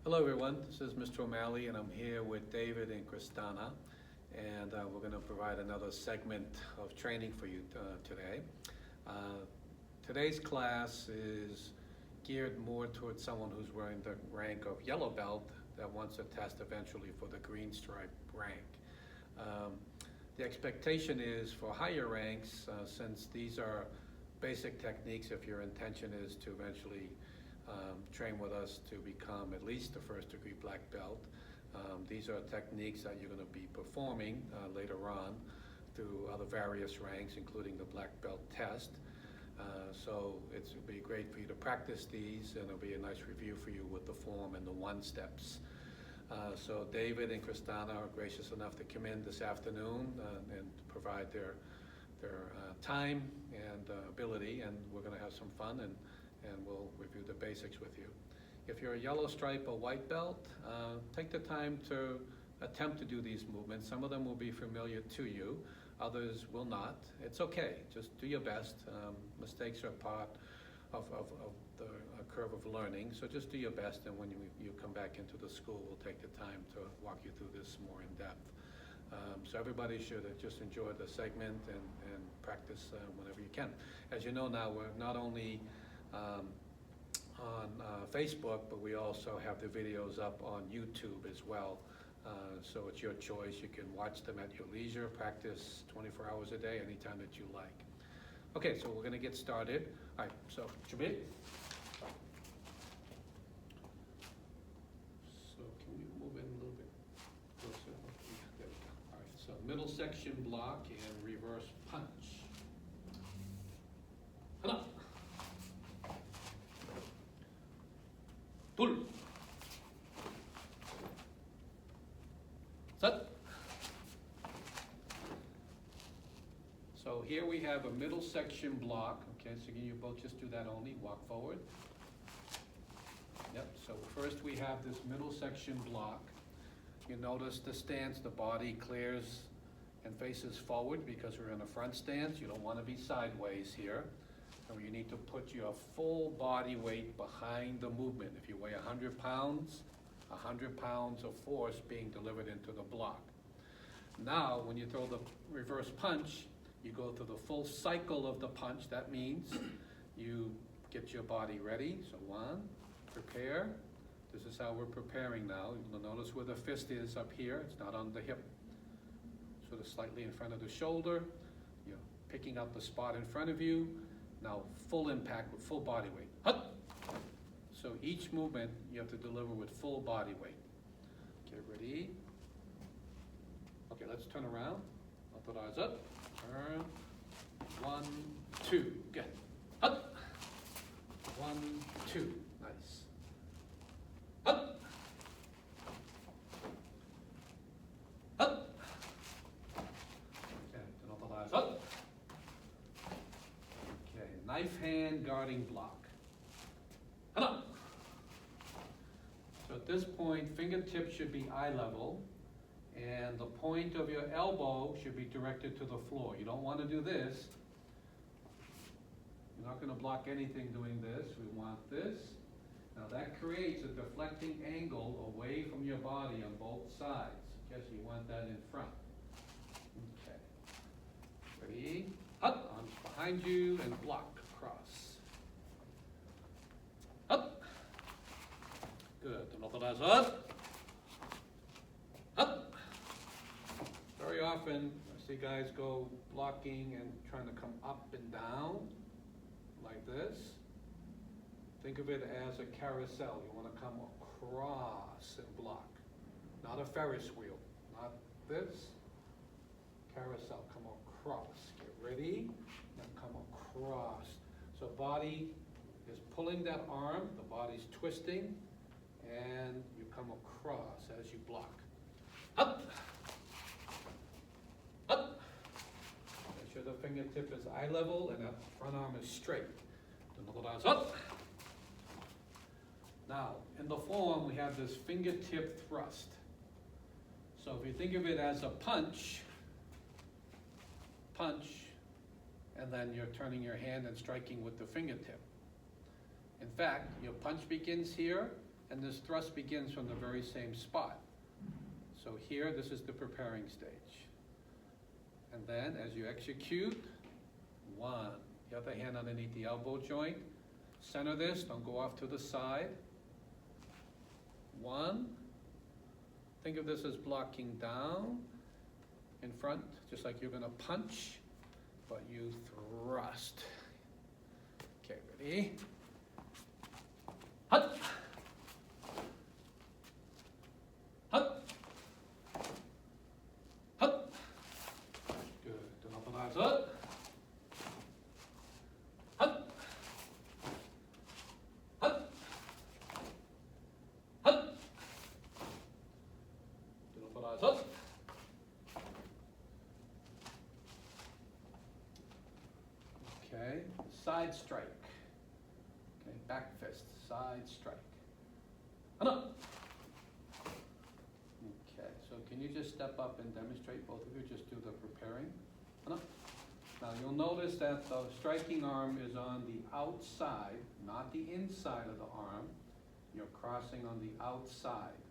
Hello everyone, this is Mr. O'Malley and I'm here with David and Krystana, and we're going to provide another segment of training for you today. Today's class is geared more towards someone who's wearing the rank of yellow belt that wants to test eventually for the green stripe rank. The expectation is for higher ranks, since these are basic techniques, if your intention is to eventually train with us to become at least a first degree black belt. These are techniques that you're going to be performing later on through other various ranks, including the black belt test. So it'll be great for you to practice these, and it'll be a nice review for you with the form and the one steps. So David and Krystana are gracious enough to come in this afternoon and provide their time and ability, and we're going to have some fun and we'll review the basics with you. If you're a yellow stripe or white belt, take the time to attempt to do these movements. Some of them will be familiar to you, others will not. It's okay, just do your best. Mistakes are part of the curve of learning, so just do your best, and when you come back into the school, we'll take the time to walk you through this more in depth. So everybody should just enjoy the segment and practice whenever you can. As you know now, we're not only on Facebook, but we also have the videos up on YouTube as well. So it's your choice. You can watch them at your leisure, practice 24 hours a day, anytime that you like. Okay, so we're going to get started. All right, so Jabit. So can we move in a little bit closer? There we go. All right, so middle section block and reverse punch. Hana. 둘, 셋. So here we have a middle section block. Okay, so you both just do that only, walk forward. Yep, so first we have this middle section block. You notice the stance, the body clears and faces forward because we're in a front stance. You don't want to be sideways here. And you need to put your full body weight behind the movement. If you weigh 100 pounds, 100 pounds of force being delivered into the block. Now, when you throw the reverse punch, you go through the full cycle of the punch. That means you get your body ready. So one, prepare. This is how we're preparing now. You'll notice where the fist is up here. It's not on the hip. Sort of slightly in front of the shoulder. You're picking up the spot in front of you. Now, full impact with full body weight. Hut! So each movement you have to deliver with full body weight. Okay, ready? Okay, let's turn around. Put our eyes up. Turn. 1, 2. Get. Hut! 1, 2. Nice. Hut! Hut! Okay, turn off the eyes. Hut! Knife hand guarding block. Hana. So at this point, fingertips should be eye level, and the point of your elbow should be directed to the floor. You don't want to do this. You're not going to block anything doing this. We want this. Now that creates a deflecting angle away from your body on both sides. Okay, so you want that in front. Okay. Ready? Hut. Arms behind you and block. Cross. Up. Good. Up. Up. Very often I see guys go blocking and trying to come up and down like this. Think of it as a carousel. You want to come across and block. Not a Ferris wheel. Not this. Carousel. Come across. Get ready. And come across. So body is pulling that arm, the body's twisting, and you come across as you block. Up! Up! Make sure the fingertip is eye level and that front arm is straight. Up! Now, in the form, we have this fingertip thrust. So if you think of it as a punch, and then you're turning your hand and striking with the fingertip. In fact, your punch begins here, and this thrust begins from the very same spot. So here, this is the preparing stage. And then, as you execute, 1, the other hand underneath the elbow joint, center this, don't go off to the side. 1, think of this as blocking down, in front, just like you're gonna punch, but you thrust. Okay, ready? Hut! Hut! Hut! Good, don't open eyes up. Hut! Hut! Hut! Don't open eyes up. Okay, side strike. Okay, back fist, side strike. Enough. Okay, so can you just step up and demonstrate, both of you, just do the preparing? Enough. Now you'll notice that the striking arm is on the outside, not the inside of the arm. You're crossing on the outside.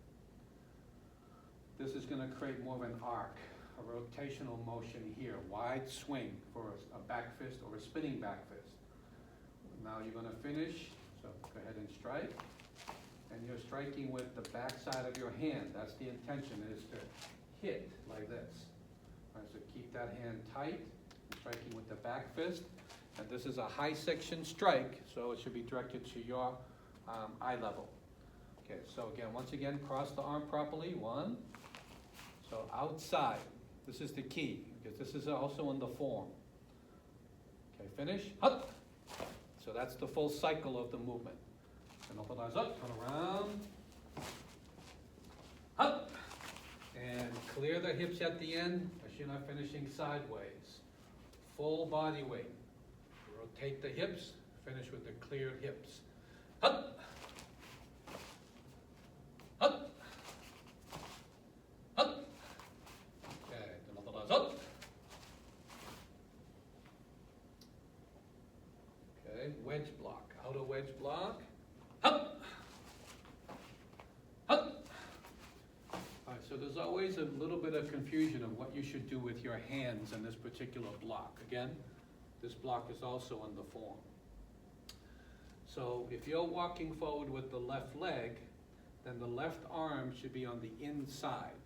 This is going to create more of an arc, a rotational motion here, wide swing for a back fist or a spinning back fist. Now you're going to finish, so go ahead and strike. And you're striking with the back side of your hand. That's the intention, is to hit like this. All right, so keep that hand tight, striking with the back fist. And this is a high section strike, so it should be directed to your eye level. Okay, so again, once again, cross the arm properly. 1. So outside. This is the key, because this is also in the form. Okay, finish. Hut. So that's the full cycle of the movement. And open eyes up, turn around. Hut. And clear the hips at the end, as you're not finishing sideways. Full body weight. Rotate the hips, finish with the cleared hips. Hut. Hut. Hut. Okay, then open eyes up. Okay, wedge block, outer wedge block. Hut. Hut. All right, so there's always a little bit of confusion of what you should do with your hands in this particular block. Again, this block is also in the form. So if you're walking forward with the left leg, then the left arm should be on the inside.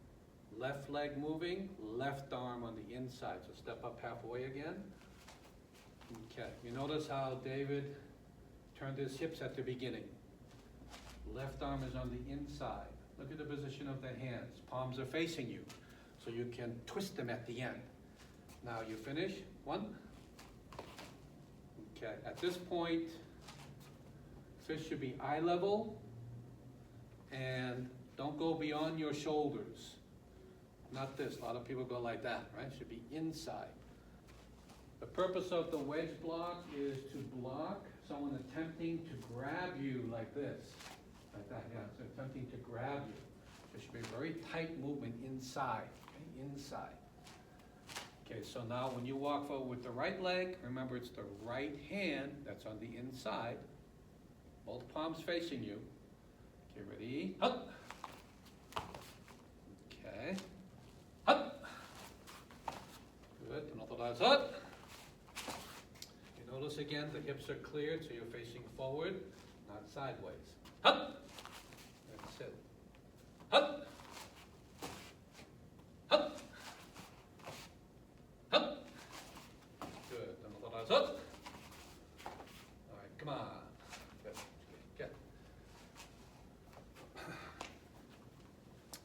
Left leg moving, left arm on the inside. So step up halfway again. Okay, you notice how David turned his hips at the beginning. Left arm is on the inside. Look at the position of the hands. Palms are facing you, so you can twist them at the end. Now you finish. 1. Okay, at this point, fist should be eye level, and don't go beyond your shoulders. Not this. A lot of people go like that, right? It should be inside. The purpose of the wedge block is to block someone attempting to grab you like this. Like that, yeah. So attempting to grab you. There should be a very tight movement inside. Okay? Inside. Okay, so now when you walk forward with the right leg, remember it's the right hand that's on the inside. Both palms facing you. Okay, ready? Up. Okay. Up. Good. And open eyes up. You notice again the hips are cleared, so you're facing forward, not sideways. Up. That's it. Up. Up. Up. Good. And open eyes up. All right, come on. Good.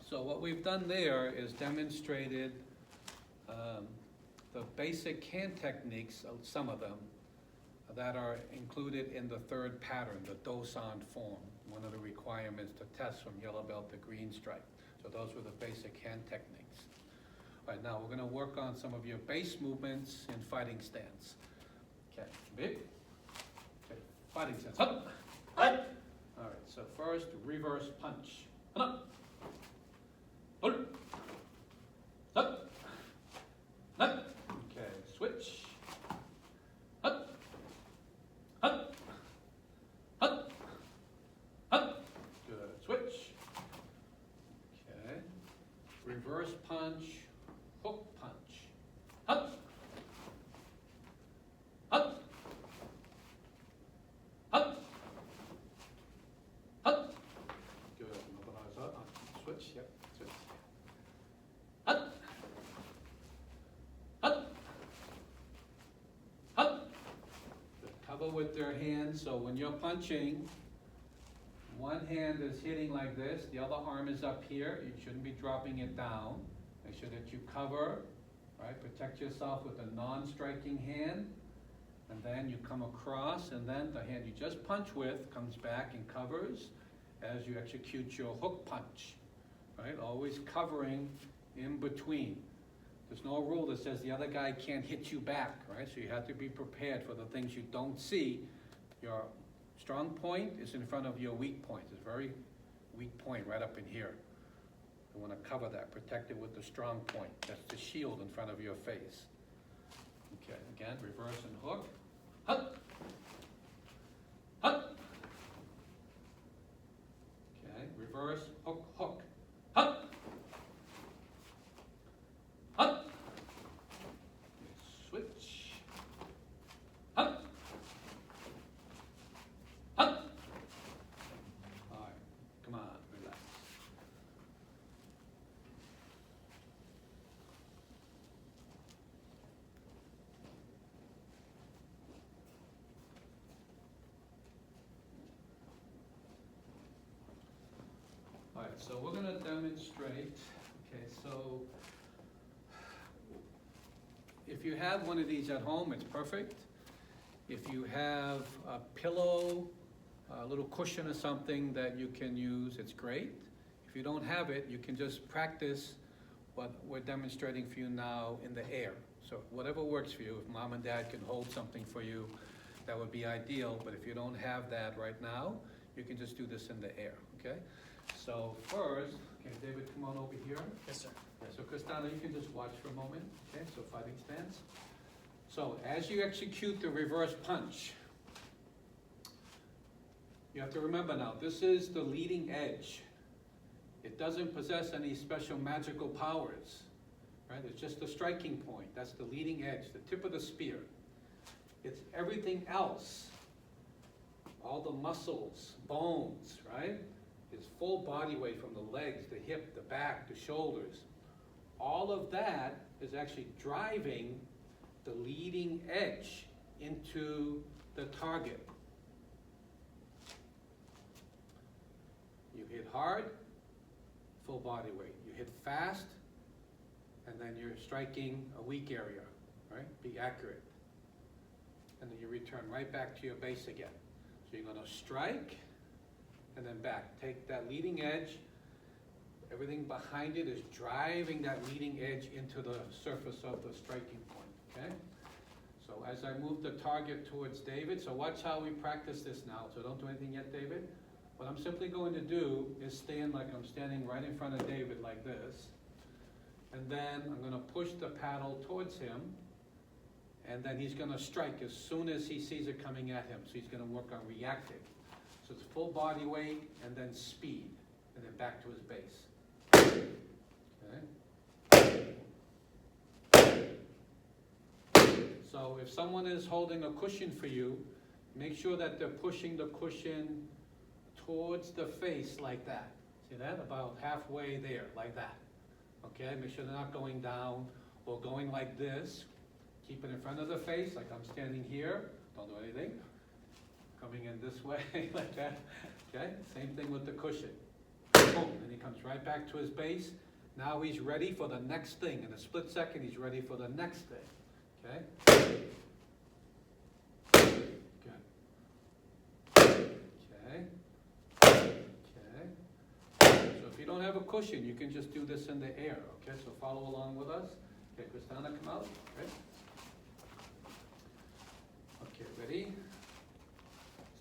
So what we've done there is demonstrated the basic hand techniques, some of them, that are included in the third pattern, the Dosan form, one of the requirements to test from yellow belt to green stripe. So those were the basic hand techniques. All right, now we're going to work on some of your base movements in fighting stance. Okay, big. Okay, fighting stance. Up. Up. All right, so first, reverse punch. Up. Pull. Up. Up. Okay, switch. Up. Up. Up. Up. Good. switch. Okay. Reverse punch, hook punch. Hut. Hut. Hut. Hut. Good. Mobilize up. Switch. Yep. Switch. Hut. Hut. Hut. Cover with their hands, so when you're punching, one hand is hitting like this, the other arm is up here. You shouldn't be dropping it down. Make sure that you cover, right? Protect yourself with a non-striking hand. And then you come across, and then the hand you just punch with comes back and covers as you execute your hook punch, right? Always covering in between. There's no rule that says the other guy can't hit you back, right? So you have to be prepared for the things you don't see. Your strong point is in front of your weak point. It's a very weak point right up in here. You want to cover that, protect it with the strong point. That's the shield in front of your face. Okay, again, reverse and hook. Hut. Hut. Okay, reverse, hook, hook. Hut. Hut. Switch. Hut. Hut. All right, come on, relax. All right, so we're going to demonstrate. Okay, so if you have one of these at home, it's perfect. If you have a pillow, a little cushion or something that you can use, it's great. If you don't have it, you can just practice what we're demonstrating for you now in the air. So whatever works for you. If mom and dad can hold something for you, that would be ideal. But if you don't have that right now, you can just do this in the air, okay? So first, okay, David, come on over here. Yes, sir. So Krystana, you can just watch for a moment, okay? So fighting stance. So as you execute the reverse punch, you have to remember now, this is the leading edge. It doesn't possess any special magical powers, right? It's just the striking point. That's the leading edge, the tip of the spear. It's everything else, all the muscles, bones, right? It's full body weight from the legs, the hip, the back, the shoulders. All of that is actually driving the leading edge into the target. You hit hard, full body weight. You hit fast, and then you're striking a weak area, right? Be accurate. And then you return right back to your base again. So you're going to strike, and then back. Take that leading edge. Everything behind it is driving that leading edge into the surface of the striking point, okay? So as I move the target towards David, so watch how we practice this now. So don't do anything yet, David. What I'm simply going to do is stand like I'm standing right in front of David like this. And then I'm going to push the paddle towards him. And then he's going to strike as soon as he sees it coming at him. So he's going to work on reacting. So it's full body weight and then speed. And then back to his base. Okay. So if someone is holding a cushion for you, make sure that they're pushing the cushion towards the face like that. See that? About halfway there, like that. Okay, make sure they're not going down or going like this. Keep it in front of the face, like I'm standing here. Don't do anything. Coming in this way, like that. Okay, same thing with the cushion. Boom, and he comes right back to his base. Now he's ready for the next thing. In a split second, he's ready for the next thing. Okay? Good. Okay. Okay. So if you don't have a cushion, you can just do this in the air. Okay, so follow along with us. Okay, Krystana, come out. Right? Okay, ready?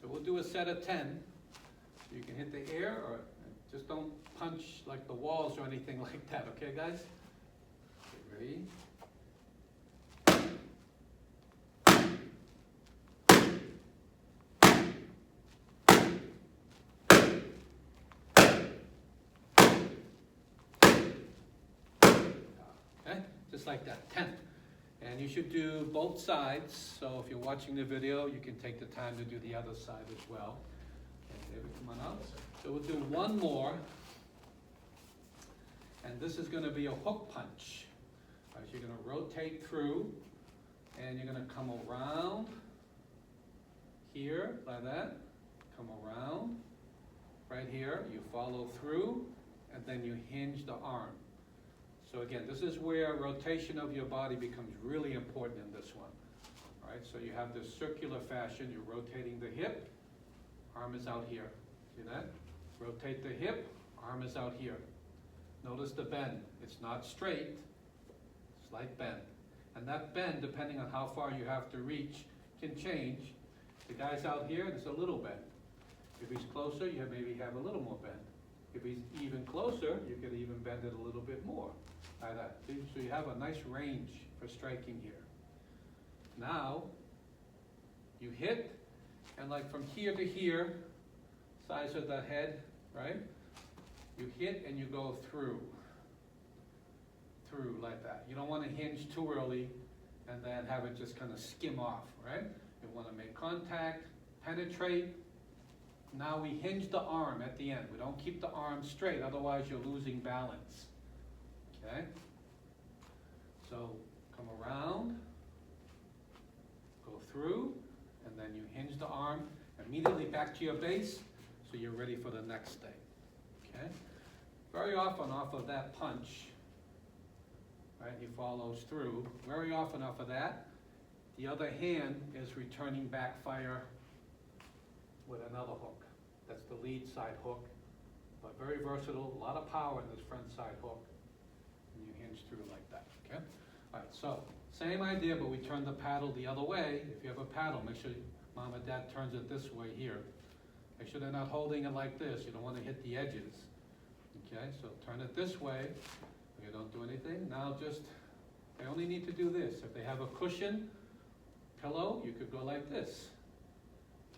So we'll do a set of 10. So you can hit the air, or just don't punch like the walls or anything like that. Okay, guys? Okay, ready? just like that, 10. And you should do both sides, so if you're watching the video, you can take the time to do the other side as well. Okay, David, come on out. So we'll do one more, and this is going to be a hook punch. All right, so you're going to rotate through, and you're going to come around here, like that, come around, right here, you follow through, and then you hinge the arm. So again, this is where rotation of your body becomes really important in this one. All right, so you have this circular fashion, you're rotating the hip, arm is out here. See that? Rotate the hip, arm is out here. Notice the bend. It's not straight, slight bend. And that bend, depending on how far you have to reach, can change. The guy's out here, there's a little bend. If he's closer, you maybe have a little more bend. If he's even closer, you could even bend it a little bit more, like that. So you have a nice range for striking here. Now, you hit, and like from here to here, size of the head, right? You hit and you go through like that. You don't want to hinge too early and then have it just kind of skim off, right? You want to make contact, penetrate. Now we hinge the arm at the end. We don't keep the arm straight, otherwise you're losing balance. Okay? So come around, go through, and then you hinge the arm immediately back to your base so you're ready for the next thing. Okay? Very often off of that punch, right, he follows through. Very often off of that, the other hand is returning back fire with another hook. That's the lead side hook, but very versatile, a lot of power in this front side hook. And you hinge through like that, okay? All right, so same idea, but we turn the paddle the other way. If you have a paddle, make sure mom and dad turns it this way here. Make sure they're not holding it like this. You don't want to hit the edges. Okay, so turn it this way. You don't do anything. Now just, they only need to do this. If they have a cushion, pillow, you could go like this.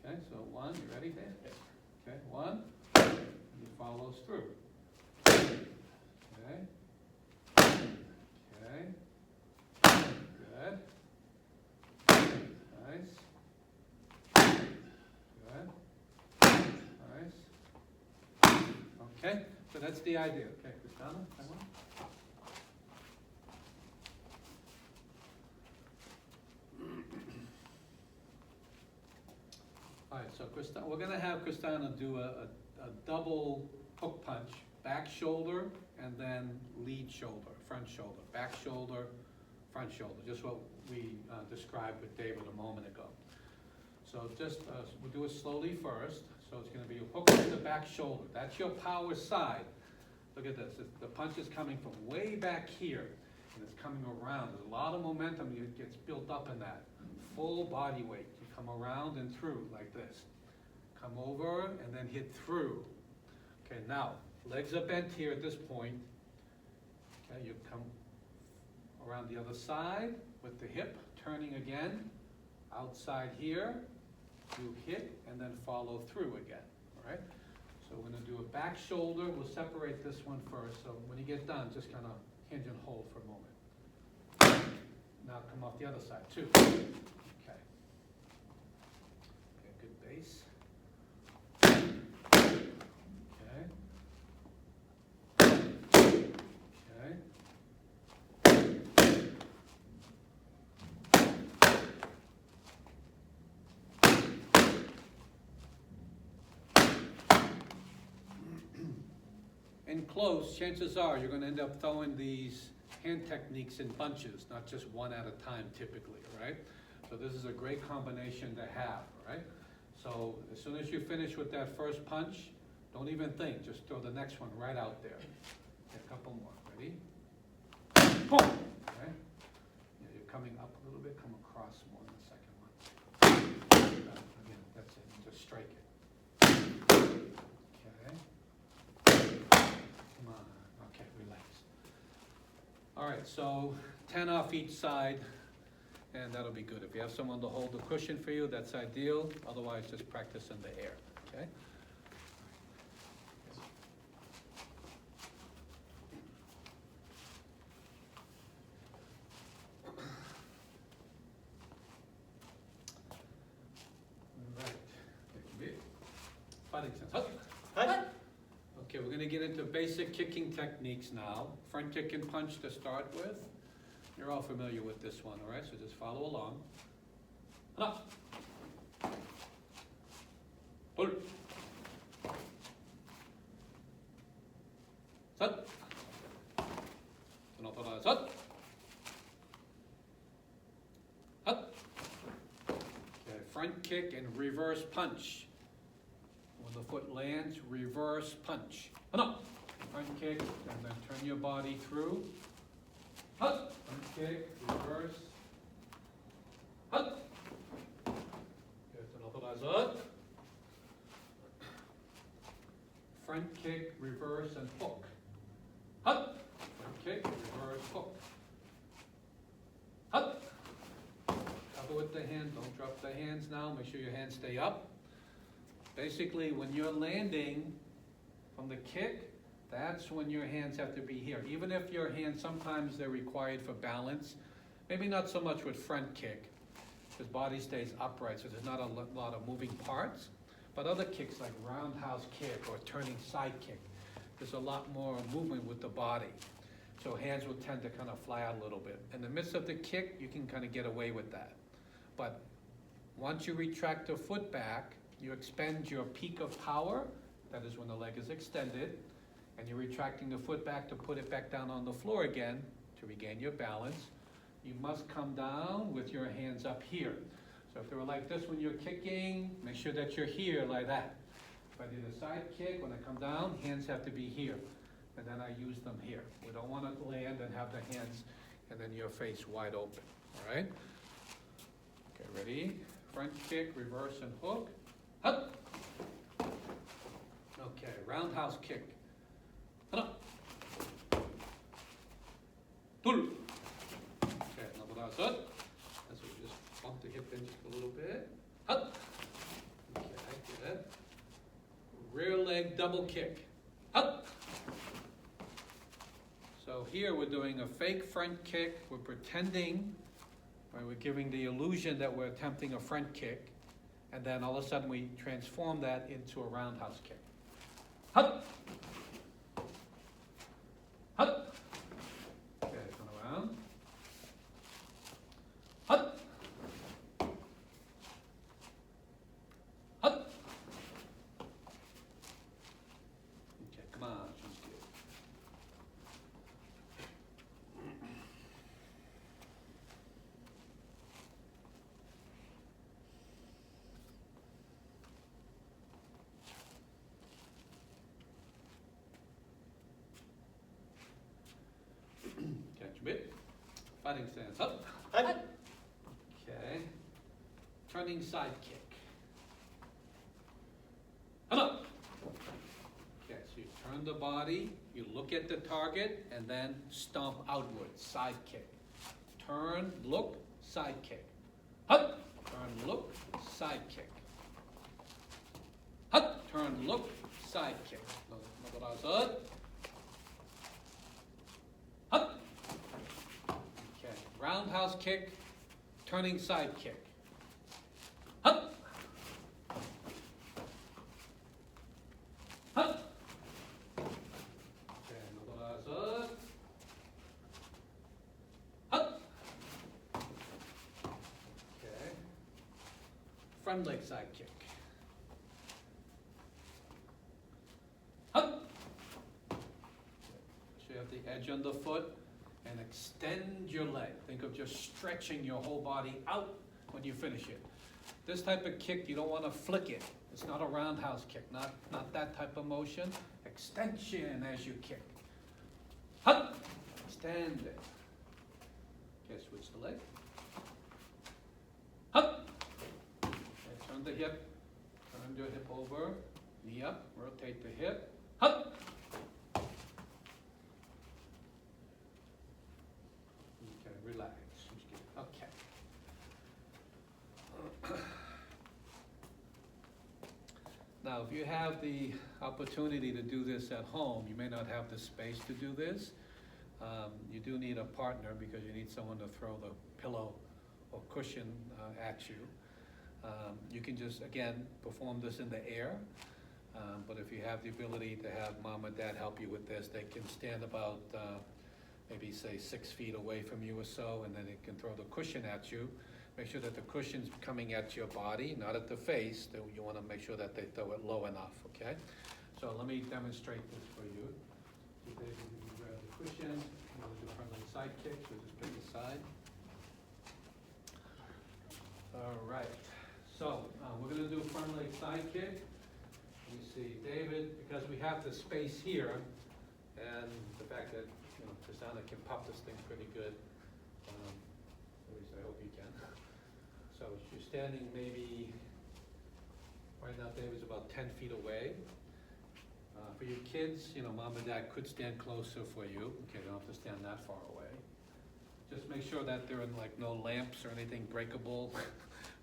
Okay, so one, you ready there? Okay, one, and he follows through. Okay, okay, good, nice, good, nice. Okay, so that's the idea. Okay, Krystana, come on. All right, so we're going to have Krystana do a double hook punch, back shoulder, and then lead shoulder, front shoulder, back shoulder, front shoulder, just what we described with David a moment ago. So just, we'll do it slowly first. So it's going to be a hook to the back shoulder. That's your power side. Look at this. The punch is coming from way back here, and it's coming around. There's a lot of momentum that gets built up in that. Full body weight. You come around and through like this. Come over and then hit through. Okay, now, legs are bent here at this point. Okay, you come around the other side with the hip, turning again. Outside here, you hit and then follow through again, all right? So we're gonna do a back shoulder. We'll separate this one first. So when you get done, just kind of hinge and hold for a moment. Now come off the other side too. Okay. Okay, good base. Okay. Okay. In close, chances are you're going to end up throwing these hand techniques in bunches, not just one at a time typically, right? So this is a great combination to have, right? So as soon as you finish with that first punch, don't even think, just throw the next one right out there. Okay, a couple more, ready? Boom! Okay. Yeah, you're coming up a little bit, come across more in the second one. Again, that's it, just strike it. Okay, relax. All right, so 10 off each side, and that'll be good. If you have someone to hold the cushion for you, that's ideal. Otherwise, just practice in the air, okay? Fighting stance. Hut. Hut. Okay, we're gonna get into basic kicking techniques now. Front kick and punch to start with. You're all familiar with this one, all right? So just follow along. Up. Pull. Set. Set. Hut. Okay, front kick and reverse punch. When the foot lands, reverse punch. Up. Front kick, and then turn your body through. Hut. Front kick, reverse. Hut. Front kick, reverse, and hook. Hut. Front kick, reverse, hook. Hut. Cover with the hand, don't drop the hands now, make sure your hands stay up. Basically, when you're landing from the kick, that's when your hands have to be here. Even if your hands, sometimes they're required for balance, maybe not so much with front kick, because body stays upright, so there's not a lot of moving parts. But other kicks like roundhouse kick or turning side kick, there's a lot more movement with the body. So hands will tend to kind of fly out a little bit. In the midst of the kick, you can kind of get away with that. But once you retract the foot back, you expend your peak of power, that is when the leg is extended, and you're retracting the foot back to put it back down on the floor again to regain your balance. You must come down with your hands up here. So if they were like this when you're kicking, make sure that you're here like that. If I did a side kick, when I come down, hands have to be here. And then I use them here. We don't want to land and have the hands and then your face wide open, all right? Okay, ready? Front kick, reverse, and hook. Up. Okay, roundhouse kick. Up. Pull. Okay, now that's it. That's what we just bump the hip in just a little bit. Up. Okay, good. Rear leg double kick. Up. So here we're doing a fake front kick. We're pretending, right, we're giving the illusion that we're attempting a front kick, and then all of a sudden we transform that into a roundhouse kick. Hut! Hut! Okay, turn around. Hut! Hut! Okay, come on. Bit. Fighting stance. Up. Hut. Okay. Turning side kick. And up. Okay, so you turn the body, you look at the target, and then stomp outwards. Side kick. Turn, look, side kick. Hut. Turn, look, side kick. Hut. Turn, look, side kick. Hut. Roundhouse kick, turning side kick. Hut. Hut. Okay, another hut. Okay. Front leg side kick. Hut. So you have the edge on the foot. And extend your leg. Think of just stretching your whole body out when you finish it. This type of kick, you don't want to flick it. It's not a roundhouse kick, not that type of motion. Extension as you kick. Hut! Extend it. Okay, switch the leg. Hut! Okay, turn the hip. Turn your hip over. Knee up. Rotate the hip. Hut! Relax. Okay. Now, if you have the opportunity to do this at home, you may not have the space to do this. You do need a partner because you need someone to throw the pillow or cushion at you. You can just, again, perform this in the air. But if you have the ability to have mom and dad help you with this, they can stand about maybe say 6 feet away from you or so, and then they can throw the cushion at you. Make sure that the cushion's coming at your body, not at the face. You want to make sure that they throw it low enough, okay? So let me demonstrate this for you. So David, you can grab the cushion. You want to do friendly side kick, so just pick a side. All right. So we're going to do a front leg side kick. You see David, because we have the space here, and the fact that Krystana can pop this thing pretty good. At least I hope you can. So you're standing maybe, right now David's about 10 feet away. For your kids, mom and dad could stand closer for you. Okay, they don't have to stand that far away. Just make sure that there are no lamps or anything breakable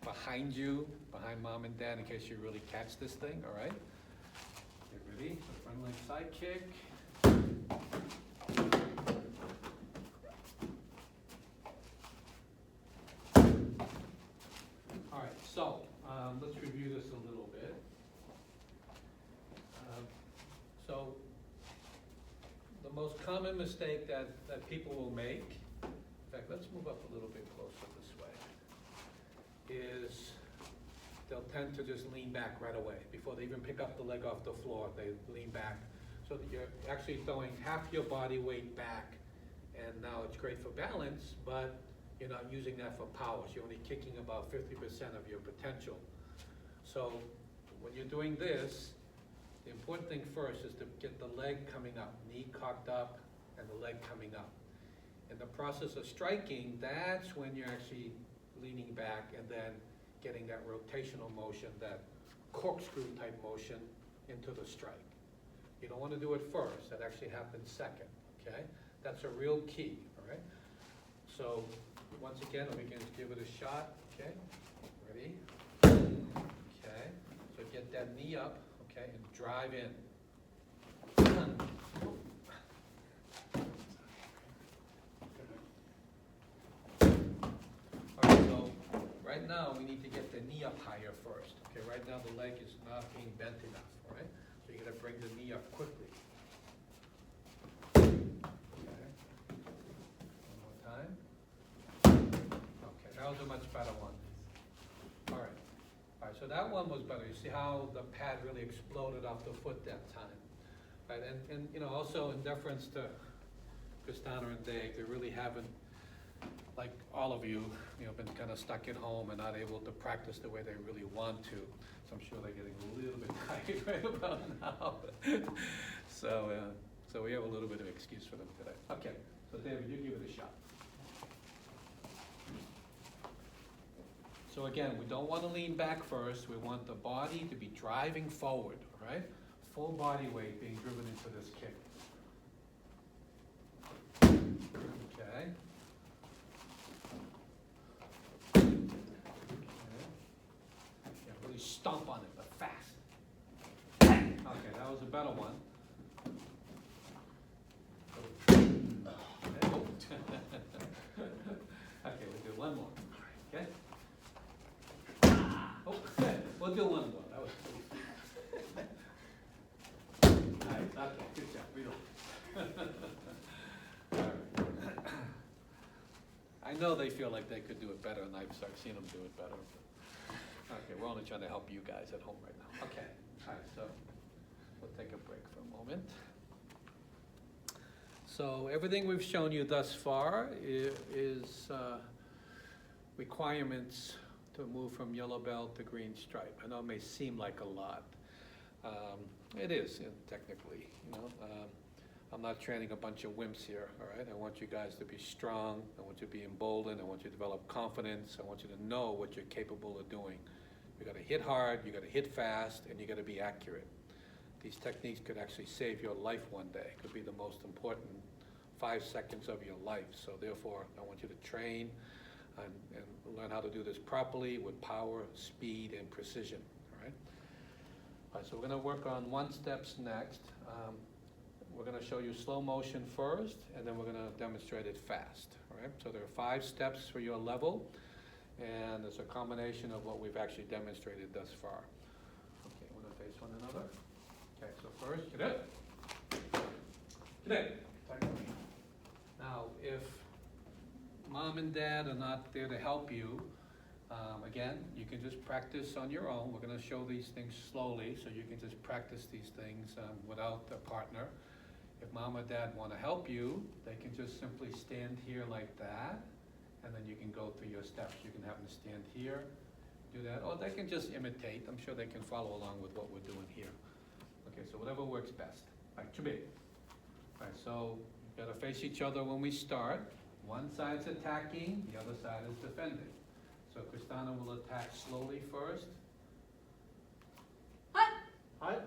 behind you, behind mom and dad, in case you really catch this thing, all right? Get ready, so front leg side kick. All right, so let's review this a little bit. So the most common mistake that people will make, in fact, let's move up a little bit closer this way, is they'll tend to just lean back right away. Before they even pick up the leg off the floor, they lean back. So that you're actually throwing half your body weight back, and now it's great for balance, but you're not using that for power. So you're only kicking about 50% of your potential. So when you're doing this, the important thing first is to get the leg coming up, knee cocked up, and the leg coming up. In the process of striking, that's when you're actually leaning back and then getting that rotational motion, that corkscrew type motion into the strike. You don't want to do it first, that actually happens second, okay? That's a real key, all right? So once again, we can give it a shot, okay? Ready? Okay, so get that knee up, okay, and drive in. All right, so right now we need to get the knee up higher first. Okay, right now the leg is not being bent enough, all right? So you're gonna bring the knee up quickly. Okay, one more time. Okay, that was a much better one. All right. All right, so that one was better. You see how the pad really exploded off the foot that time, right? And also in deference to Krystana and Dave, they really haven't, like all of you, been kind of stuck at home and not able to practice the way they really want to. So I'm sure they're getting a little bit tired right about now. So we have a little bit of excuse for them today. Okay, so David, you give it a shot. So again, we don't want to lean back first. We want the body to be driving forward, all right? Full body weight being driven into this kick. Okay. Yeah, really stomp on it, but fast. Okay, that was a better one. Okay, we'll do one more. Okay. Oh, we'll do one more. That was nice. Okay, good job. We don't. Right. I know they feel like they could do it better, and I've seen them do it better. Okay, we're only trying to help you guys at home right now. Okay. All right. So we'll take a break for a moment. So everything we've shown you thus far is requirements to move from yellow belt to green stripe. I know it may seem like a lot. It is, technically. I'm not training a bunch of wimps here, all right? I want you guys to be strong. I want you to be emboldened. I want you to develop confidence. I want you to know what you're capable of doing. You got to hit hard, you got to hit fast, and you got to be accurate. These techniques could actually save your life one day. It could be the most important 5 seconds of your life. So therefore, I want you to train and learn how to do this properly with power, speed, and precision, all right? All right, so we're gonna work on 1 steps next. We're gonna show you slow motion first, and then we're gonna demonstrate it fast, all right? So there are 5 steps for your level, and it's a combination of what we've actually demonstrated thus far. Okay, we're gonna face one another. Okay, so first, get it. Get it. Now, if mom and dad are not there to help you, again, you can just practice on your own. We're going to show these things slowly, so you can just practice these things without a partner. If mom or dad want to help you, they can just simply stand here like that, and then you can go through your steps. You can have them stand here, do that, or they can just imitate. I'm sure they can follow along with what we're doing here. Okay, so whatever works best. All right, Chubi. All right, so you've got to face each other when we start. One side's attacking, the other side is defending. So Krystana will attack slowly first. Hi. Hi. Okay.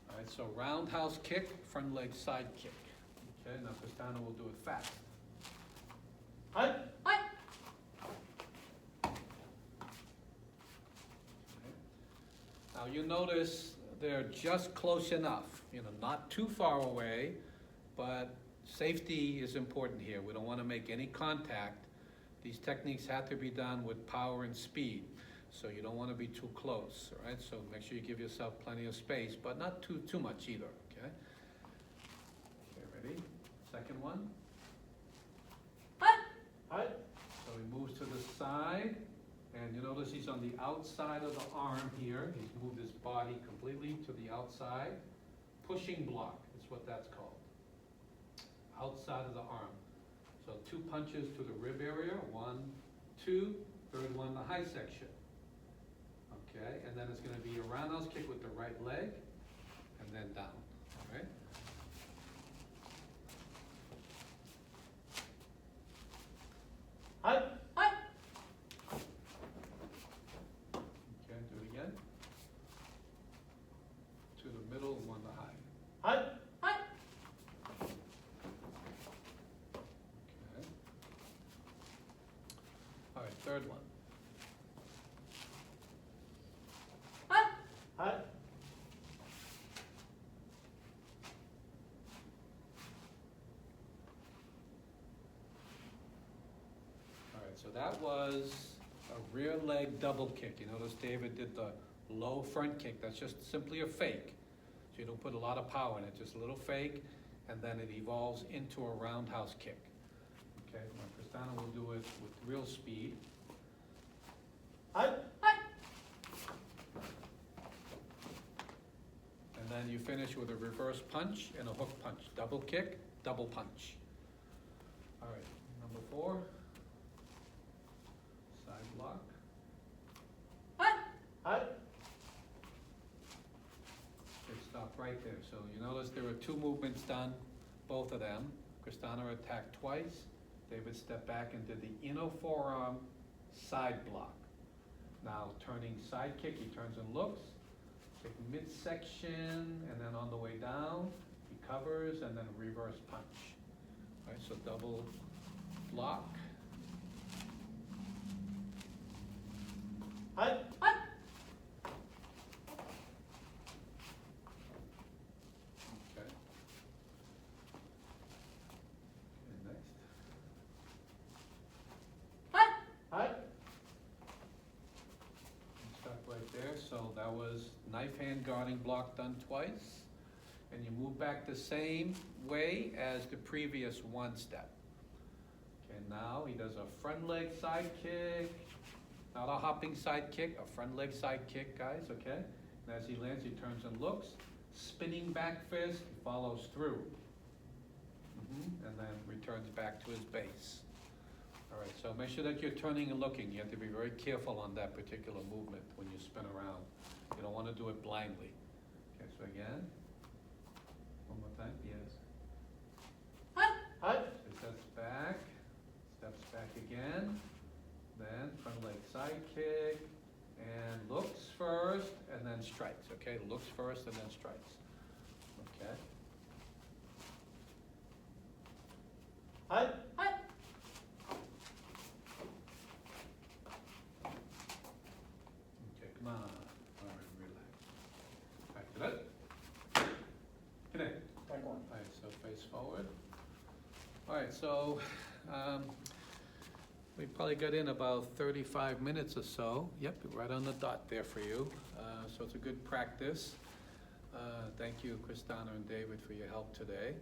All right, so roundhouse kick, front leg side kick. Okay, now Krystana will do it fast. Hi. Hi. Okay. Now you notice they're just close enough, not too far away, but safety is important here. We don't want to make any contact. These techniques have to be done with power and speed, so you don't want to be too close, all right? So make sure you give yourself plenty of space, but not too much either, okay? Okay, ready? Second one. Hi. Hi. So he moves to the side, and you notice he's on the outside of the arm here. He's moved his body completely to the outside. Pushing block is what that's called. Outside of the arm. So 2 punches to the rib area, 1, 2, third one the high section. Okay, and then it's going to be a roundhouse kick with the right leg, and then down, all right? Hi. Hi. Okay, do it again. To the middle, 1 to high. Hi. Hi. Okay. All right, third one. Hi. Hi. All right, so that was a rear leg double kick. You notice David did the low front kick. That's just simply a fake. So you don't put a lot of power in it, just a little fake, and then it evolves into a roundhouse kick. Okay, now Krystana will do it with real speed. Hi. Hi. And then you finish with a reverse punch and a hook punch. Double kick, double punch. All right, number 4. Side block. Hi. Hi. They stop right there. So you notice there were 2 movements done, both of them. Krystana attacked twice. David stepped back and did the inner forearm side block. Now turning side kick, he turns and looks. Kick midsection, and then on the way down, he covers, and then reverse punch. All right, so double block. Hi. Hi. Okay. And next. Hi. Hi. Stop right there. So that was knife hand guarding block done twice. And you move back the same way as the previous 1 step. Okay, now he does a front leg side kick. Not a hopping side kick, a front leg side kick, guys, okay? And as he lands, he turns and looks. Spinning back fist, he follows through. And then returns back to his base. All right, so make sure that you're turning and looking. You have to be very careful on that particular movement when you spin around. You don't want to do it blindly. Okay, so again. One more time, yes. Hi. Hi. So steps back again. Then front leg side kick, and looks first, and then strikes, okay? Looks first and then strikes, okay? Hi. Hi. Okay, come on. All right, relax. Back to that. Good day. Taekwondo. All right, so face forward. All right, so We probably got in about 35 minutes or so. Yep, right on the dot there for you. So it's a good practice. Thank you, Krystana and David, for your help today.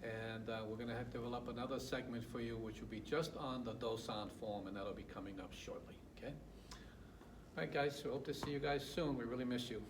And we're gonna have to develop another segment for you, which will be just on the Dosan form, and that'll be coming up shortly, okay? All right, guys, so hope to see you guys soon. We really miss you.